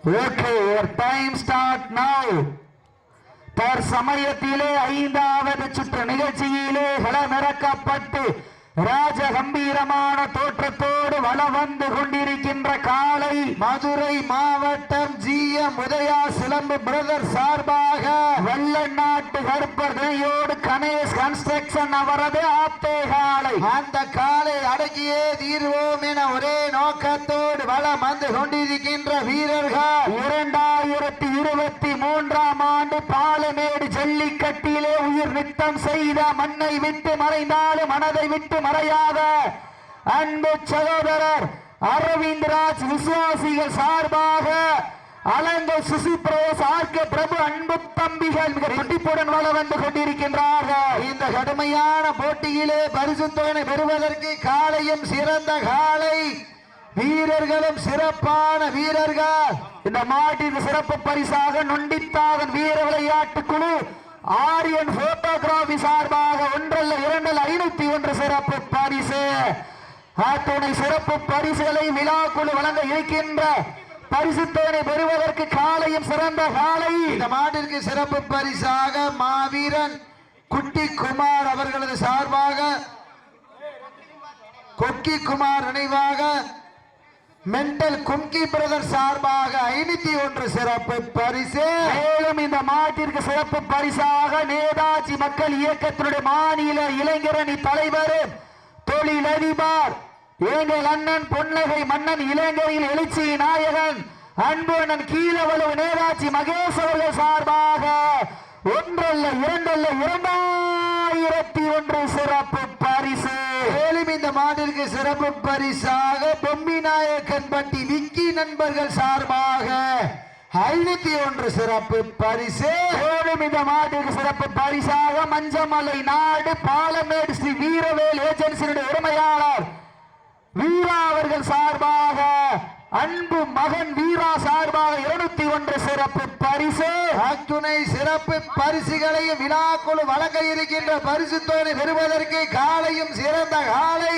Okay, your time start now. தற்சமயத்திலே ஐந்தாவது சுற்று நிகழ்ச்சியிலே களமிறக்கப்பட்டு ராஜ கம்பீரமான தோற்றத்தோடு வலம் வந்து கொண்டிருக்கின்ற காலை மதுரை மாவட்டம் GM உதயா சிலம்பு பிரதர் சார்பாக வெள்ளநாட்டு கருப்பர் துணையோடு கணேஷ் கன்ஸ்ட்ரக்ஷன் அவரது ஆத்தே காலை. அந்த காலை அடக்கியே தீர்வோம் என ஒரே நோக்கத்தோடு வலம் வந்து கொண்டிருக்கின்ற வீரர்கள் 2023 ஆண்டு பாலமேடு ஜல்லிக்கட்டிலே உயிர் நித்தம் செய்த மண்ணை விட்டு மறைந்தாலும் மனதை விட்டு மறையாத அன்பு சகோதரர் அரவிந்த்ராஜ் விசுவாசிகள் சார்பாக அலங்கல் சுசிபிரேஸ் ஆர்கே பிரபு அன்பு தம்பிகள் மிக துடிப்புடன் வள வந்து கொண்டிருக்கின்றார்கள். இந்த கடுமையான போட்டியிலே பரிசு தொகை பெறுவதற்கு காலையும் சிறந்த காலை, வீரர்களும் சிறப்பான வீரர்கள். இந்த மாட்டிற்கு சிறப்பு பரிசாக நொண்டித்தாதன் வீர விளையாட்டு குழு ஆரியன் போட்டோகிராபி சார்பாக 1 சிறப்பு பரிசு. அத்துணை சிறப்பு பரிசுகளை விழாக்குழு வழங்க இருக்கின்ற பரிசுத்தவனை பெறுவதற்கு காலையும் சிறந்த காலை. இந்த மாட்டிற்கு சிறப்பு பரிசாக மாவீரன் குட்டி குமார் அவர்களது சார்பாக கொக்கி குமார் நினைவாக மென்டல் கும்கி பிரதர் சார்பாக 501 சிறப்பு பரிசு. மேலும் இந்த மாட்டிற்கு சிறப்பு பரிசாக நேதாஜி மக்கள் இயக்கத்தினுடைய மாநில இளைஞரணி தலைவர் தொழிலதிபர் எங்கள் அண்ணன் பொன்னகை மன்னன் இளைஞரில் எழுச்சி நாயகன் அன்பு அண்ணன் கீழவளவு நேதாஜி மகேஷ் அவர்கள் சார்பாக 2001 சிறப்பு பரிசு. மேலும் இந்த மாட்டிற்கு சிறப்பு பரிசாக பொம்மி நாயக்கன்பட்டி விக்கி நண்பர்கள் சார்பாக 501 சிறப்பு பரிசு. மேலும் இந்த மாட்டிற்கு சிறப்பு பரிசாக மஞ்சமலை நாடு பாலமேடு ஸ்ரீ வீரவேல் ஏஜென்சியுடைய உரிமையாளர் வீரா அவர்கள் சார்பாக அன்பு மகன் வீரா சார்பாக 201 சிறப்பு பரிசு. அத்துணை சிறப்பு பரிசுகளையும் விழாக்குழு வழங்க இருக்கின்ற பரிசு தொகை பெறுவதற்கு காலையும் சிறந்த காலை,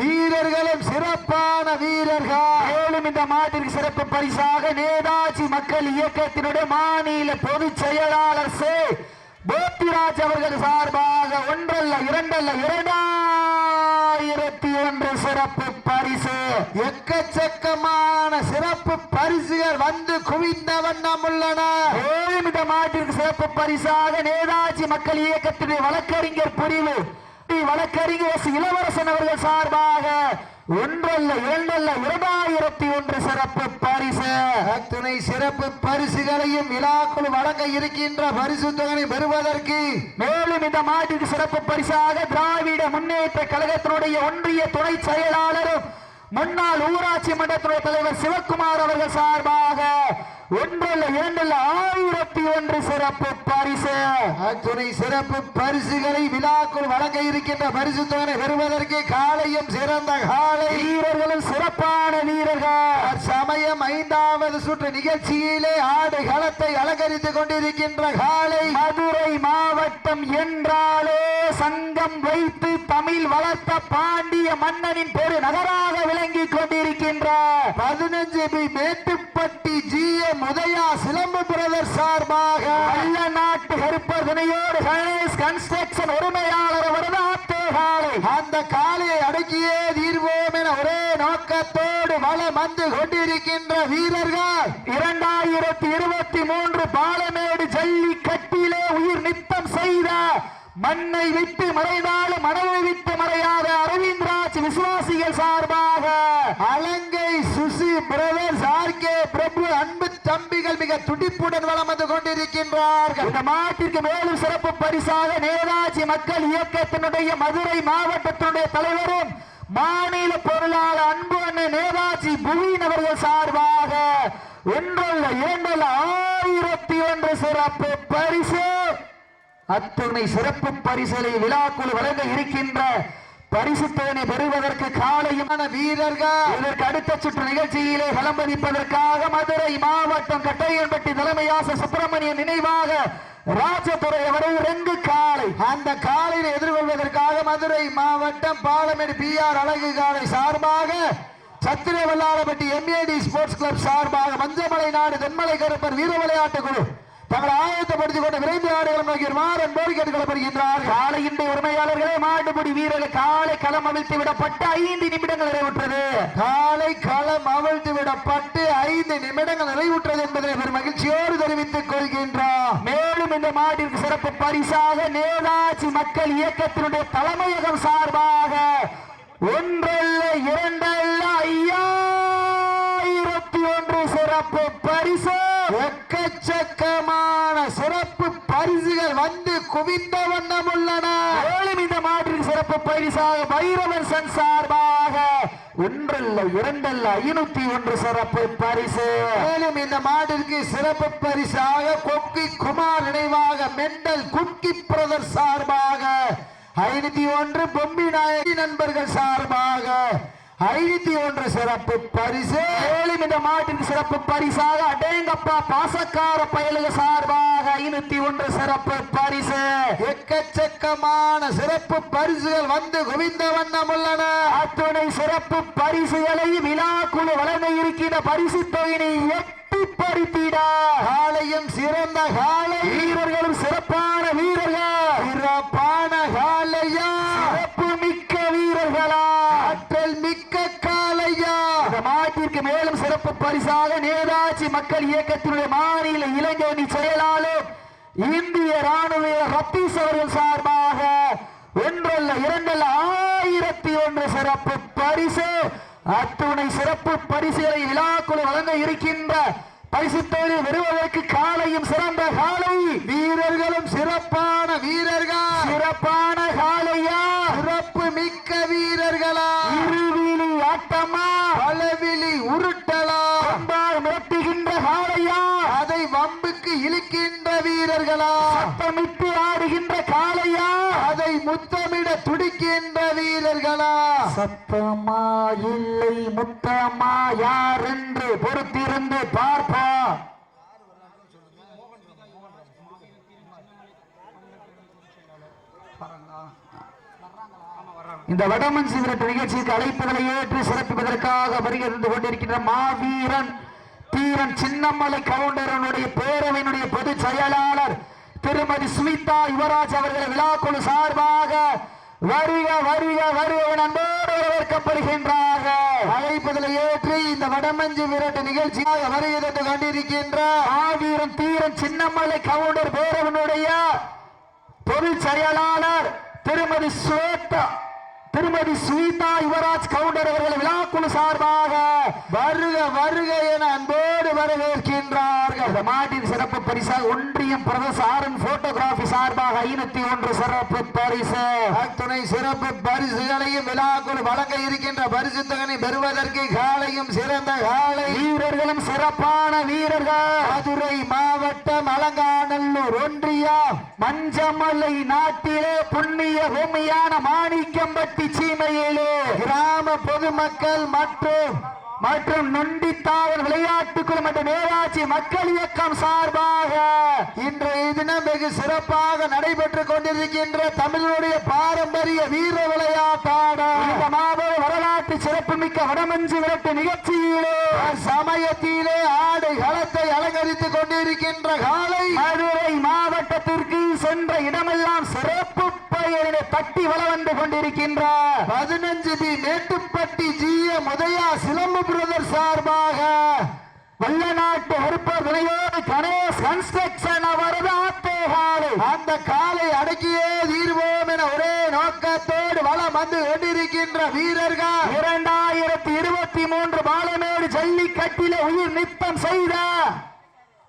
வீரர்களும் சிறப்பான வீரர்கள். மேலும் இந்த மாட்டிற்கு சிறப்பு பரிசாக நேதாஜி மக்கள் இயக்கத்தினுடைய மாநில பொதுச் செயலாளர் சே போத்திராஜ் அவர்கள் சார்பாக 201 சிறப்பு பரிசு. எக்கச்சக்கமான சிறப்பு பரிசுகள் வந்து குவிந்த வண்ணம் உள்ளன. மேலும் இந்த மாட்டிற்கு சிறப்பு பரிசாக நேதாஜி மக்கள் இயக்கத்தினுடைய வழக்கறிஞர் பிரிவு வழக்கறிஞர் இளவரசன் அவர்கள் சார்பாக 201 சிறப்பு பரிசு. அத்துணை சிறப்பு பரிசுகளையும் விழாக்குழு வழங்க இருக்கின்ற பரிசு தொகை பெறுவதற்கு மேலும் இந்த மாட்டிற்கு சிறப்பு பரிசாக திராவிட முன்னேற்ற கழகத்தினுடைய ஒன்றிய துணை செயலாளரும் முன்னாள் ஊராட்சி மன்றத்தினுடைய தலைவர் சிவக்குமார் அவர்கள் சார்பாக 101 சிறப்பு பரிசு. அத்துணை சிறப்பு பரிசுகளை விழாக்குள் வழங்க இருக்கின்ற பரிசு தொகை பெறுவதற்கு காலையும் சிறந்த காலை, வீரர்களும் சிறப்பான வீரர்கள். சமயம் 5வது சுற்று நிகழ்ச்சியிலே ஆடு களத்தை அலங்கரித்துக் கொண்டிருக்கின்ற காலை, மதுரை மாவட்டம் என்றாலே சங்கம் வைத்து தமிழ் வளர்த்த பாண்டிய மன்னனின் பெரு நகராக விளங்கிக் கொண்டிருக்கின்ற 15 மேட்டுப்பட்டி GM உதயா சிலம்பு பிரதர் சார்பாக வெள்ளநாட்டு கருப்பர் துணையோடு கணேஷ் கன்ஸ்ட்ரக்ஷன் உரிமையாளர் அவரது ஆத்தே காலை. அந்த காலையை அடக்கியே தீர்வோம் என ஒரே நோக்கத்தோடு வலம் வந்து கொண்டிருக்கின்ற வீரர்கள் 2023 பாலமேடு ஜல்லிக்கட்டிலே உயிர் நித்தம் செய்த மண்ணை விட்டு மறைந்தாலும் மனதை விட்டு மறையாத அரவிந்த்ராஜ் விசுவாசிகள் சார்பாக அலங்கை சுசி பிரதர்ஸ் ஆர்கே பிரபு அன்பு தம்பிகள் மிக துடிப்புடன் வலம் வந்து கொண்டிருக்கின்றார்கள். இந்த மாட்டிற்கு மேலும் சிறப்பு பரிசாக நேதாஜி மக்கள் இயக்கத்தினுடைய மதுரை மாவட்டத்தினுடைய தலைவரும் மாநில பொருளாளர் அன்பு அண்ணன் நேதாஜி புவின் அவர்கள் சார்பாக 101 சிறப்பு பரிசு. அத்துணை சிறப்பு பரிசலை விழாக்குழு வழங்க இருக்கின்ற பரிசு தொகை பெறுவதற்கு காலையுமான வீரர்கள். இதற்கு அடுத்த சுற்று நிகழ்ச்சியிலே களம்பதிப்பதற்காக மதுரை மாவட்டம் கட்டையன்பட்டி தலைமையாச சுப்பிரமணியன் நினைவாக ராஜதுரை அவரை 2 காலை. அந்த காலையை எதிர்கொள்வதற்காக மதுரை மாவட்டம் பாலமேடு PR அழகு காலை சார்பாக சத்திரவல்லாரப்பட்டி எம்ஏடி ஸ்போர்ட்ஸ் கிளப் சார்பாக மஞ்சமலை நாடு தென்மலை கருப்பர் வீர விளையாட்டு குழு தங்களை ஆயத்தப்படுத்திக் கொண்டு விரைந்து ஆடுகளம் நோக்கி மாறன் போடி கேட்டுக்கொள்ளப்படுகின்றார். காலையின் உரிமையாளர்களே மாடுபிடி வீரர்கள் காலை களம் அவிழ்த்து விடப்பட்டு 5 நிமிடங்கள் நிறைவுற்றது. காலை களம் அவிழ்த்து விடப்பட்டு 5 நிமிடங்கள் நிறைவுற்றது என்பதை பெரும் மகிழ்ச்சியோடு தெரிவித்துக் கொள்கின்றார். மேலும் இந்த மாட்டிற்கு சிறப்பு பரிசாக நேதாஜி மக்கள் இயக்கத்தினுடைய தலைமையகம் சார்பாக ஒன்றல்ல இரண்டல்ல 5001 சிறப்பு பரிசு, எக்கச்சக்கமான சிறப்பு பரிசுகள் வந்து குவிந்த வண்ணம் உள்ளன. மேலும் இந்த மாட்டிற்கு சிறப்பு பரிசாக பைரவன் சன் சார்பாக ஒன்றல்ல இரண்டல்ல 501 சிறப்பு பரிசு. மேலும் இந்த மாட்டிற்கு சிறப்பு பரிசாக கொக்கி குமார் நினைவாக மெண்டல் குக்கி பிரதர் சார்பாக 501, பொம்மி நாயகி நண்பர்கள் சார்பாக 501 சிறப்பு பரிசு. மேலும் இந்த மாட்டிற்கு சிறப்பு பரிசாக அடேங்கப்பா பாசக்கார பயலுக சார்பாக 501 சிறப்பு பரிசு. எக்கச்சக்கமான சிறப்பு பரிசுகள் வந்து குவிந்த வண்ணம் உள்ளன. அத்துணை சிறப்பு பரிசுகளை விழாக்குழு வழங்க இருக்கின்ற பரிசு தொகையினை எட்டி பறித்திட காலையும் சிறந்த காலை, வீரர்களும் சிறப்பான வீரர்கள், சிறப்பான காலையா, சிறப்பு மிக்க வீரர்களா, ஆற்றல் மிக்க காலையா. இந்த மாட்டிற்கு மேலும் சிறப்பு பரிசாக நேதாஜி மக்கள் இயக்கத்தினுடைய மாநில இளைஞரணி செயலாளர் இந்திய ராணுவ ரத்தீஸ் அவர்கள் சார்பாக ஒன்றல்ல இரண்டல்ல 1001 சிறப்பு பரிசு. அத்துணை சிறப்பு பரிசுகளை விழாக்குழு வழங்க இருக்கின்ற பரிசுத்தோடு வருவதற்கு காலையும் சிறந்த காலை, வீரர்களும் சிறப்பான வீரர்கள், சிறப்பான காலையா, சிறப்பு மிக்க வீரர்களா, இருவிழி ஆட்டமா, பலவிழி உருட்டலா, கொம்பால் மிரட்டுகின்ற காலையா, அதை வம்புக்கு இழுக்கின்ற வீரர்களா, சத்தமிட்டு ஆடுகின்ற காலையா, அதை முத்தமிட துடிக்கின்ற வீரர்களா. சத்தமா இல்லை முத்தமா யார் என்று பொறுத்திருந்து பார்ப்போம். இந்த வடமஞ்சி விரட்டு நிகழ்ச்சிக்கு அழைப்புகளை ஏற்று சிறப்பிப்பதற்காக வருகிறது கொண்டிருக்கின்ற மாவீரன் தீரன் சின்னமலை கவுண்டரனுடைய பேரவையினுடைய பொதுச் செயலாளர் திருமதி சுமிதா யுவராஜ் அவர்கள் விழாக்குழு சார்பாக வருக வருக வருக நண்போடு வரவேற்கப்படுகின்றார்கள். அழைப்புகளை ஏற்று இந்த வடமஞ்சி விரட்டு நிகழ்ச்சியாக வருகிறது கொண்டிருக்கின்ற மாவீரன் தீரன் சின்னமலை கவுண்டர் பேரவனுடைய பொதுச் செயலாளர் திருமதி சுமிதா யுவராஜ் கவுண்டர் அவர்கள் விழாக்குழு சார்பாக வருக வருக என அன்போடு வரவேற்கின்றார்கள். இந்த மாட்டின் சிறப்பு பரிசாக ஒன்றியம் பிரதேச ஆரன் போட்டோகிராபி சார்பாக 501 சிறப்பு பரிசு. அத்துணை சிறப்பு பரிசுகளையும் விழாக்குழு வழங்க இருக்கின்ற பரிசு தொகை பெறுவதற்கு காலையும் சிறந்த காலை, வீரர்களும் சிறப்பான வீரர்கள், மதுரை மாவட்டம் அலங்காநல்லூர் ஒன்றியம் மஞ்சமலை நாட்டிலே புண்ணிய பூமியான மாணிக்கம்பட்டி சீமையிலே கிராம பொதுமக்கள் மற்றும் நொண்டித்தாவல் விளையாட்டுக்குழு மற்றும் நேதாஜி மக்கள் இயக்கம் சார்பாக இன்றைய தினம் வெகு சிறப்பாக நடைபெற்றுக் கொண்டிருக்கின்ற தமிழனுடைய பாரம்பரிய வீர விளையாட்டான இந்த மாபெரும் வரலாற்று சிறப்புமிக்க வடமஞ்சி விரட்டு நிகழ்ச்சியிலே சமயத்திலே ஆடு களத்தை அலங்கரித்துக் கொண்டிருக்கின்ற காலை மதுரை மாவட்டத்திற்கு சென்ற இடமெல்லாம் சிறப்பு பெயரினை தட்டி வள வந்து கொண்டிருக்கின்ற 15 பி மேட்டுப்பட்டி GM உதயா சிலம்பு பிரதர் சார்பாக வல்லநாட்டு உறுப்பர் வினையோடு கணேஷ் கன்ஸ்ட்ரக்ஷன் அவரது ஆத்தேகாலை அந்த காலை அடக்கியே தீர்வோம் என ஒரே நோக்கத்தோடு வளம் வந்து கொண்டிருக்கின்ற வீரர்கள் 2023 பாலமேடு ஜல்லிக்கட்டிலே உயிர் நித்தம் செய்த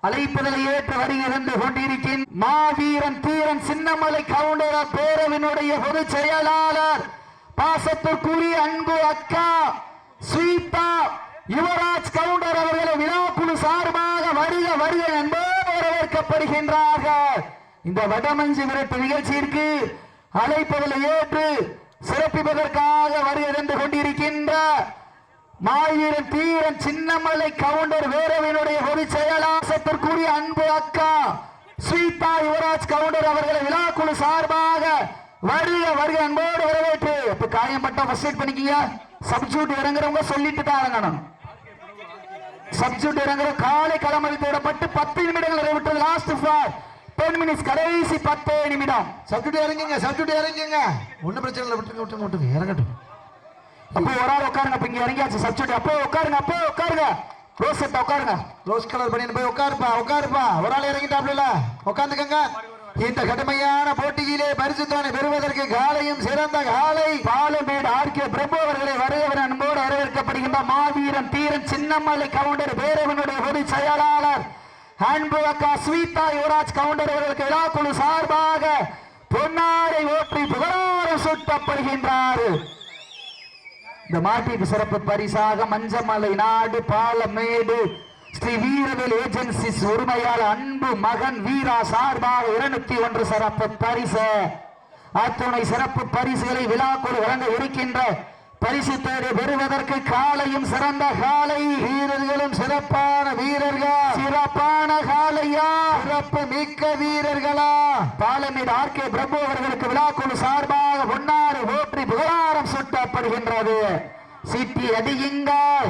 அழைப்புதலை ஏற்று வருகிறது கொண்டிருக்கின்ற மாவீரன் தீரன் சின்னமலை கவுண்டர் பேரவினுடைய பொதுச் செயலாளர் பாசத்திற்குரிய அன்பு அக்கா ஸ்வீதா யுவராஜ் கவுண்டர் அவர்களை விழாக்குழு சார்பாக வருக வருக என்போடு வரவேற்கப்படுகின்றார்கள். இந்த வடமஞ்சி விரட்டு நிகழ்ச்சிக்கு அழைப்புதலை ஏற்று சிறப்பிப்பதற்காக வருகிறது கொண்டிருக்கின்ற மாவீரன் தீரன் சின்னமலை கவுண்டர் வேரவினுடைய பொதுச் செயலாளத்திற்குரிய அன்பு அக்கா ஸ்வீதா யுவராஜ் கவுண்டர் அவர்களை விழாக்குழு சார்பாக வருக வருக அன்போடு வரவேற்று காயம்பட்ட ஃபர்ஸ்ட் பண்ணிக்கீங்க. சப்ஸ்டிடியூட் இறங்குறவங்க சொல்லிட்டு தான் இறங்கணும். சப்ஸ்டிடியூட் இறங்குற காலை களமில் தேடப்பட்டு 10 நிமிடங்கள் நிறைவுற்றது. லாஸ்ட் ஃபார் 10 மினிட்ஸ், கடைசி 10 நிமிடம். சப்ஸ்டிடியூட் இறங்குங்க. ஒன்னும் பிரச்சனை இல்லை, விட்டுங்க இறங்கட்டும். அப்போ ஒரு ஆள் உட்காருங்க. அப்ப இங்க இறங்கியாச்சு சப்ஸ்டிடியூட். அப்போ உட்காருங்க. ரோஸ் செட் உட்காருங்க. ரோஸ் கலர் பண்ணி போய் உட்காருப்பா. ஒரு ஆள் இறங்கிட்டாப்ல, உட்காந்துக்கங்க. இந்த கடுமையான போட்டியிலே பரிசு தொகை பெறுவதற்கு காலையும் சிறந்த காலை பாலமேடு ஆர்கே பிரபு அவர்களை வருகிறவர் அன்போடு வரவேற்கப்படுகின்ற மாவீரன் தீரன் சின்னமலை கவுண்டர் பேரவனுடைய பொதுச் செயலாளர் அன்பு அக்கா ஸ்வீதா யுவராஜ் கவுண்டர் அவர்களுக்கு விழாக்குழு சார்பாக பொன்னாடை ஓற்றி புகழாரம் சூட்டப்படுகின்றார். இந்த மாட்டிற்கு சிறப்பு பரிசாக மஞ்சமலை நாடு பாலமேடு ஸ்ரீ வீரவேல் ஏஜென்சிஸ் உரிமையாளர் அன்பு மகன் வீரா சார்பாக 201 சிறப்பு பரிசு. அத்துணை சிறப்பு பரிசுகளை விழாக்குழு வழங்க இருக்கின்ற பரிசு தேடி பெறுவதற்கு காலையும் சிறந்த காலை வீரர்களும் சிறப்பான காலையா சிறப்பு மிக்க வீரர்களா பாலமேடு ஆர்கே பிரபு அவர்களுக்கு விழாக்குழு சார்பாக பொன்னாறு போற்றி புகழாரம் சூட்டப்படுகின்றது. சீட்டி அடியுங்கள்,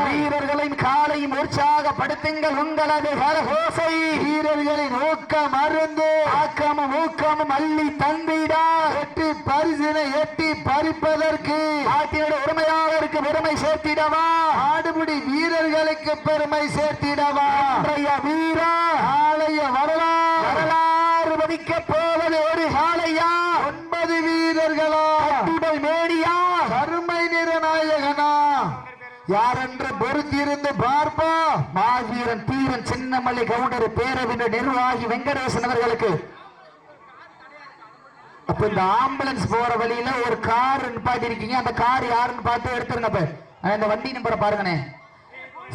வீரர்களின் காலையும் உற்சாகப்படுத்துங்கள். உங்களது கரகோசை வீரர்களின் ஊக்கம் அருந்து ஊக்கமும் அள்ளி தந்திடா எட்டி பரிசினை எட்டி பறிப்பதற்கு நாட்டினுடைய உரிமையாளருக்கு பெருமை சேர்த்திடவா, ஆடுபுடி வீரர்களுக்கு பெருமை சேர்த்திடவா. வீரா ஆலய வரலாறு மதிக்க போவது ஒரு காலையா 9 வீரர்களா மேடியா கருமை நிறநாயகனா யாரென்று பொறுத்திருந்து பார்ப்போம். மாவீரன் தீரன் சின்னமலை கவுண்டர் பேரவின் நிர்வாகி வெங்கடேசன் அவர்களுக்கு. அப்ப இந்த ஆம்புலன்ஸ் போற வழியில ஒரு கார் நிப்பாட்டி இருக்கீங்க. அந்த கார் யாருன்னு பார்த்து எடுத்துருங்க. இந்த வண்டி நம்பரை பாருங்கண்ணே.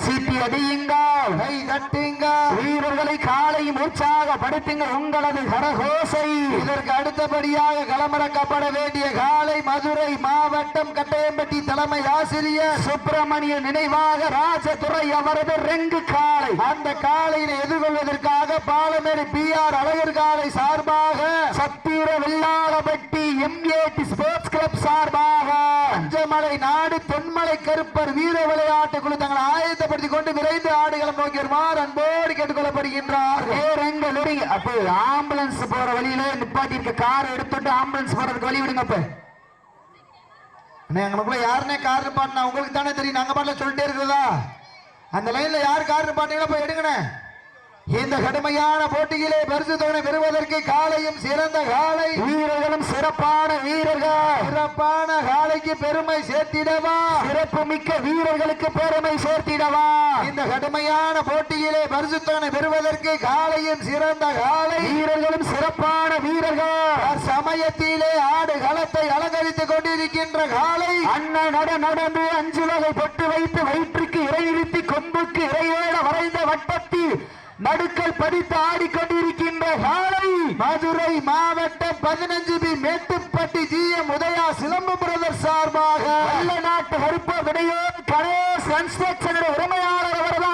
சீட்டி அடியுங்கள், கை தட்டுங்க, வீரர்களை காலையும் உற்சாகப்படுத்துங்கள். உங்களது கரகோசை. இதற்கு அடுத்தபடியாக களமிறக்கப்பட வேண்டிய காலை மதுரை மாவட்டம் கட்டையம்பட்டி தலைமை ஆசிரியர் சுப்பிரமணிய நினைவாக ராஜதுரை அவரது ரெங்கு காலை. அந்த காலையினை எதிர்கொள்வதற்காக பாலமேடு பிஆர் அழகர் காலை சார்பாக சத்திர வெள்ளாளப்பட்டி MAT ஸ்போர்ட்ஸ் கிளப் சார்பாக பஞ்சமலை நாடு தென்மலை கருப்பர் வீர விளையாட்டு குழு தங்களை ஆயத்தப்படுத்திக் கொண்டு விரைந்து ஆடுகளம் நோக்கி வருமாறு அன்போடு கேட்டுக்கொள்ளப்படுகின்றார். அப்ப ஆம்புலன்ஸ் போற வழியில நிப்பாட்டி இருக்க கார் எடுத்துட்டு ஆம்புலன்ஸ் போறதுக்கு வழி விடுங்க. அப்ப எங்களுக்குள்ள யாருன்னே கார் நிப்பாட்டினா உங்களுக்கு தானே தெரியும். நாங்க பாட்டில சொல்லிட்டே இருக்கிறதா, அந்த லைன்ல யார் கார் நிப்பாட்டீங்களா போய் எடுங்கண்ணே. இந்த கடுமையான போட்டியிலே பரிசு தொகை பெறுவதற்கு காலையும் சிறந்த காலை வீரர்களும் சிறப்பான காலைக்கு பெருமை சேர்த்திடவா, சிறப்பு மிக்க வீரர்களுக்கு பெருமை சேர்த்திடவா. இந்த கடுமையான போட்டியிலே பரிசு தொகை பெறுவதற்கு காலையும் சிறந்த காலை வீரர்களும் சிறப்பான வீரர்கள் சமயத்திலே ஆடு களத்தை அலங்கரித்துக் கொண்டிருக்கின்ற காலை அண்ணன் நடந்து 5 வகை பொட்டு வைத்து வயிற்றுக்கு இறை நிறுத்தி கொம்புக்கு இறையோட வரைந்த வட்டத்தில் நடுக்கல் படித்து ஆடிக்கொண்டிருக்கின்ற காலை மதுரை மாவட்டம் 15B மேட்டுப்பட்டி GM உதயா சிலம்பு பிரதர் சார்பாக நல்ல நாட்டு கருப்ப விடையோடு கணேஷ் கன்ஸ்ட்ரக்ஷன் உரிமையாளர் அவரது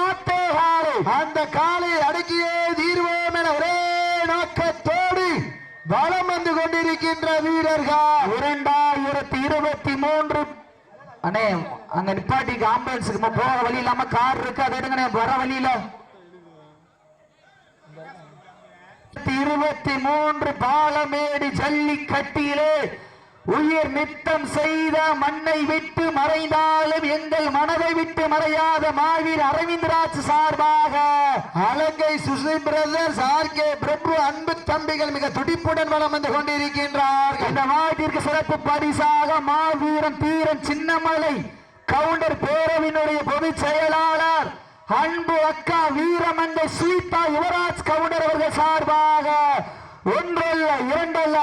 காலை. அந்த காலை அடக்கியே தீர்வோம் என ஒரே நோக்கத்தோடு வலம் வந்து கொண்டிருக்கின்ற வீரர்கள் 2023 அண்ணே அங்க நிப்பாட்டிக்கு ஆம்புலன்ஸுக்கு போக வழி இல்லாம கார் இருக்கு. அது எடுங்க வர வழியில 23 பாலமேடு ஜல்லிக்கட்டிலே உயிர் நித்தம் செய்த மண்ணை விட்டு மறைந்தாலும் எங்கள் மனதை விட்டு மறையாத மாவீர் அரவிந்தராஜ் சார்பாக அலங்கை சுசி பிரதர்ஸ் ஆர்கே பிரபு அன்பு தம்பிகள் மிக துடிப்புடன் வலம் வந்து கொண்டிருக்கின்றார். இந்த மாவீருக்கு சிறப்பு பரிசாக மாவீரன் தீரன் சின்னமலை கவுண்டர் பேரவினுடைய பொதுச் செயலாளர் அன்பு அக்கா வீரமங்கை ஸ்வீதா யுவராஜ் கவுண்டர் அவர்கள் சார்பாக 1 அல்ல 2 அல்ல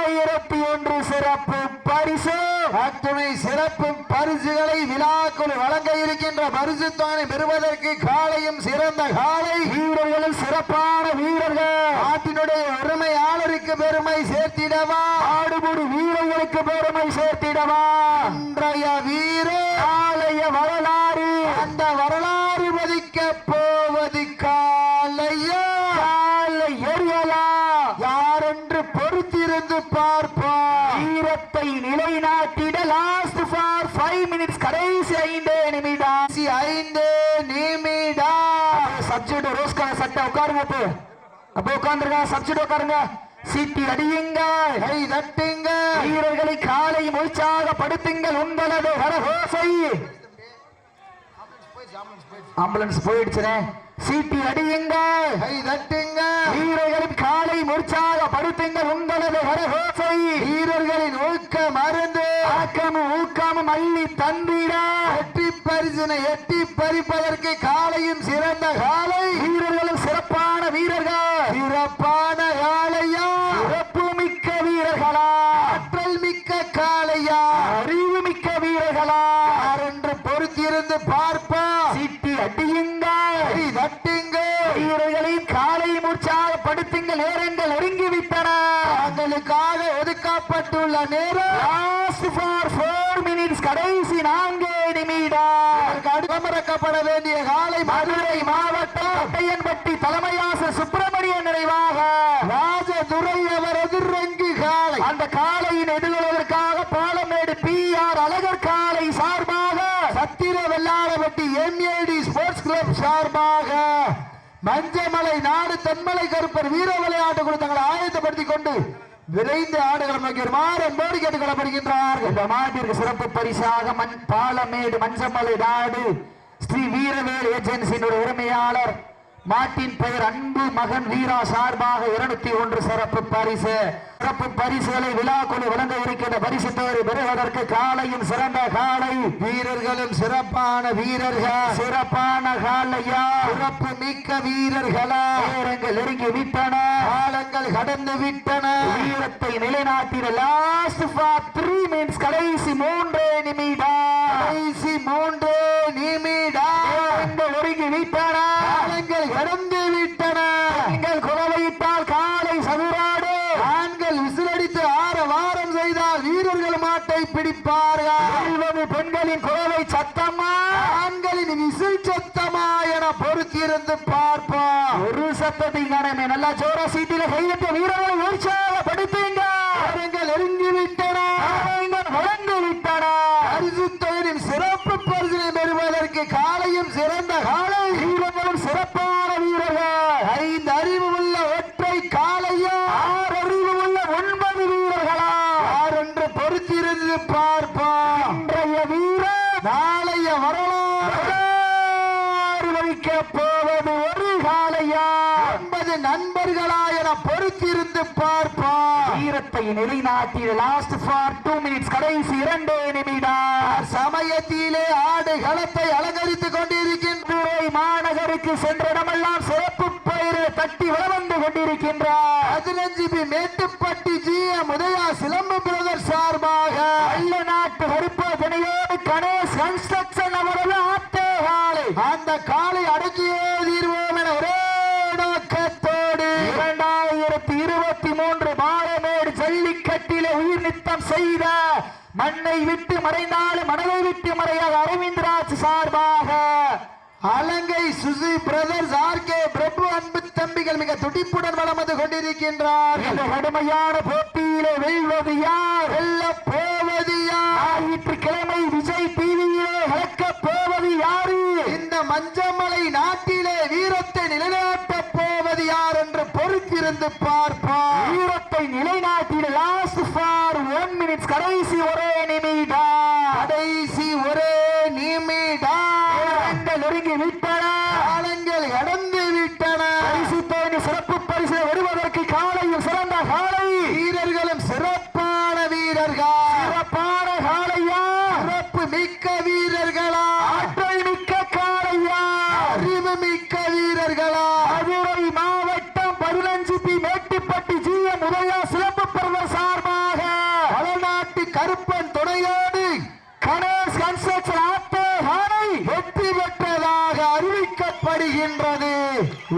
5001 சிறப்பு பரிசு. அத்துணை சிறப்பு பரிசுகளை விழாக்குழு வழங்க இருக்கின்ற பரிசு தொகை பெறுவதற்கு காலையும் சிறந்த காலை வீரர்களும் சிறப்பான வீரர்கள் நாட்டினுடைய உரிமையாளருக்கு பெருமை சேர்த்திடவா, ஆடுபுடி வீரர்களுக்கு பெருமை சேர்த்திடவா. இன்றைய வீர ஆலய வரலாறு அந்த வரலாறு மதிக்க போவது காலையா எரியலா யாரென்று பொறுத்திருந்து பார்ப்போம். நிமிடம். சப்ஜெக்ட் ரோஸ் கலர் சட்டை உட்காருங்க அப்போ உட்கார்ந்துருங்க. சப்ஜெக்ட் உட்காருங்க. சீட்டி அடியுங்க, கை தட்டுங்க, வீரர்களை காலை உற்சாகப்படுத்துங்கள். உங்களது கரகோசை. ஆம்புலன்ஸ் போயிடுச்சுனே. சீட்டி அடியுங்க, கை தட்டுங்க, வீரர்களின் காலை உற்சாகப்படுத்துங்கள். உங்களது கரகோசை. வீரர்களின் ஊக்க மருந்து ஆக்கமும் ஊக்கமும் அள்ளி தந்திட வெற்றி பரிசினை எட்டி பறிப்பதற்கு காலையும் சிறந்த காலை, வீரர்களும் சிறப்பான வீரர்கள். சிறப்பான காலையா, சிறப்பு மிக்க வீரர்களா, ஆற்றல் மிக்க காலையா, அறிவு மிக்க வீரர்களா என்று பொறுத்திருந்து பார்ப்பா. சீட்டி அடியுங்க, கை தட்டுங்க, வீரர்களின் காலை உற்சாகப்படுத்துங்கள். நேரங்கள் நெருங்கிவிட்டன. தங்களுக்காக ஒதுக்கப்பட்டுள்ள நேரம் லாஸ்ட் ஃபார் 4 minutes. கடைசி 4 நிமிடம். அடுக்கமறக்கப்பட வேண்டிய காலை மதுரை மாவட்டம் பட்டையன்பட்டி தலைமையாசர் சுப்பிரமணியன் நினைவாக ராஜதுரை அவர் எதிர்ரங்கு காலை. அந்த காலையின் எதிர்கொள்வதற்காக பாலமேடு PR அழகர் காலை சார்பாக, சத்திர வெள்ளாளப்பட்டி MAD ஸ்போர்ட்ஸ் கிளப் சார்பாக, மஞ்சமலை நாடு தென்மலை கருப்பர் வீர விளையாட்டு குழு தங்களை ஆயத்தப்படுத்திக் கொண்டு விரைந்து ஆடுகளம் நோக்கி மாறன்போடு கேட்டுக் கொள்ளப்படுகின்றார்கள். இந்த மாட்டிற்கு சிறப்பு பரிசாக பாலமேடு மஞ்சமலை நாடு ஸ்ரீ வீரவேல் ஏஜென்சியினுடைய உரிமையாளர் மாட்டின் பெயர் அன்பு மகன் வீரா சார்பாக 201 சிறப்பு பரிசு. சிறப்பு பரிசுகளை விழா குழு வழங்க இருக்கின்ற பரிசு தொகை பெறுவதற்கு காலையும் சிறந்த காலை, வீரர்களும் சிறப்பான வீரர்கள், சிறப்பான காலையா, சிறப்பு மிக்க வீரர்களா, நேரங்கள் நெருங்கி விட்டன, காலங்கள் கடந்து விட்டன. வீரத்தை நிலைநாட்டின லாஸ்ட் ஃபார் 3 minutes. கடைசி 3 நிமிடம். கடைசி 3 நிமிடம். நேரங்கள் நெருங்கி விட்டன, காலங்கள் கடந்து விட்டன. நீங்கள் குலவையிட்டால் காலை சதுராடு, ஆண்கள் விசிலடித்து வாரம் செய்தால் வீரர்கள் மாட்டை பிடிப்பார்கள். வெல்வது பெண்களின் குலவை சத்தமா, ஆண்களின் விசில் சத்தமா என பொறுத்திருந்து பார்ப்போம். ஒரு சத்தத்தின் கடமை. நல்லா ஜோரா சீட்டில கையெழுத்த வீரர்களை உற்சாகப்படுத்துங்க. காலங்கள் நெருங்கி விட்டன, வளர்ந்து விட்டன. பரிசுத்தவரின் சிறப்பு பரிசினை பெறுவதற்கு காலையும் சிறந்த காலை, வீரர்களும் சிறப்பான வீரர்கள். 5 அறிவு உள்ள ஒற்றை காலையா, 6 அறிவு உள்ள 9 வீரர்களா, யார் என்று பொறுத்திருந்து பார்ப்போம். இன்றைய வீரர் நாளைய வரலாறு வைக்க போவது ஒரு காலையா, 9 நண்பர்களா என பொறுத்திருந்து பார்ப்போம். வீரத்தை நிலைநாட்டிய லாஸ்ட் ஃபார் 2 minutes. கடைசி 2 நிமிடம். சமயத்திலே ஆடு களத்தை அலங்கரித்துக் கொண்டிருக்கின்ற மாநகருக்கு சென்ற இடமெல்லாம் சிறப்பு பெயரை தட்டி வளர்ந்து கொண்டிருக்கின்றார். 15 மேட்டுப்பட்டி GM உதயா சிலம்பு பிரதர் சார்பாக நல்ல நாட்டு கருப்பதனையோடு கணேஷ் கன்ஸ்ட்ரக்ஷன் அவரது ஆட்டே காலை. அந்த காலை அடக்கியே தீர்வோம் என ஒரே நோக்கத்தோடு 2023 பாலமேடு ஜல்லிக்கட்டிலே உயிர் நித்தம் செய்த மண்ணை விட்டு மறைந்தாலும் மனதை விட்டு மறையாத அரவிந்த்ராஜ் சார்பாக அலங்கை சுசி பிரதர்ஸ் RK பிரபு அன்பு தம்பிகள் மிக துடிப்புடன் வளம் வந்து கொண்டிருக்கின்றார். இந்த கடுமையான போட்டியிலே வெல்வது யார், வெல்ல போவது யார், ஞாயிற்றுக்கிழமை விஜய் டிவியிலே கலக்க போவது யாரு, இந்த மஞ்சமலை நாட்டிலே வீரத்தை நிலைநாட்ட போவது யார் என்று பொறுத்திருந்து பார்ப்போம். வீரத்தை நிலைநாட்டின லாஸ்ட் ஃபார் 1 minutes. கடைசி ஒரே நிமிடம். கடைசி ஒரே நிமிடம். நெருங்கி விட்டன, காலங்கள் கடந்து விட்டன. பரிசு தொகை சிறப்பு பரிசு வருவதற்கு காலையும் சிறந்த காலை, வீரர்களும் சிறப்பான வீரர்கள், சிறப்பான காலையா, சிறப்பு மிக்க வீரர்களா, ஆற்றல் மிக்க காலையா, அறிவு மிக்க வீரர்களா, மதுரை மாவட்டம் 15 மேட்டுப்பட்டி GM உதயா சிலம்பு பிரதர் சார்பாக வளநாட்டு கருப்பன் துணையோடு கணேஷ் கன்ஸ்ட்ரக்ஷன் ஆட்டே காலை வெற்றி பெற்றதாக அறிவிக்கப்படுகின்றது.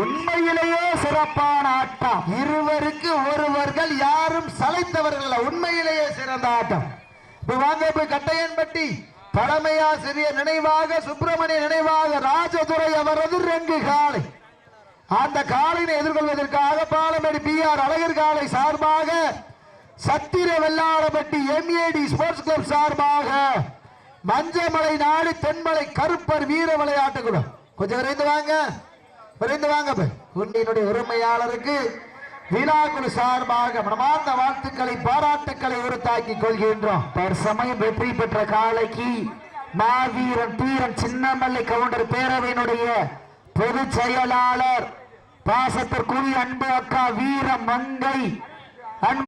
உண்மையிலேயே சிறப்பான ஆட்டம். இருவருக்கு ஒருவர்கள் யாரும் சளைத்தவர்கள் அல்ல. உண்மையிலேயே சிறந்த ஆட்டம். வாங்க கட்டையன்பட்டி பழமையாசிரியர் நினைவாக சுப்பிரமணிய நினைவாக ராஜதுரை அவரது 2 காலை. அந்த காலையை எதிர்கொள்வதற்காக பாலமேடு PR அழகர் காலை சார்பாக, சத்திர வெள்ளாளப்பட்டி MAD ஸ்போர்ட்ஸ் கிளப் சார்பாக, மஞ்சமலை நாடு தென்மலை கருப்பர் வீர விளையாட்டு குழு கொஞ்சம் விரைந்து வாங்க உன்னினுடைய உரிமையாளருக்கு விழாக்குழு சார்பாக மனமார்ந்த வாழ்த்துக்களை பாராட்டுக்களை உறுத்தாக்கிக் கொள்கின்றோம். தற்சமயம் வெற்றி பெற்ற காலைக்கு மாவீரன் தீரன் சின்னமல்லை கவுண்டர் பேரவையினுடைய பொதுச் செயலாளர் பாசத்திற்குரிய அன்பு அக்கா வீர மங்கை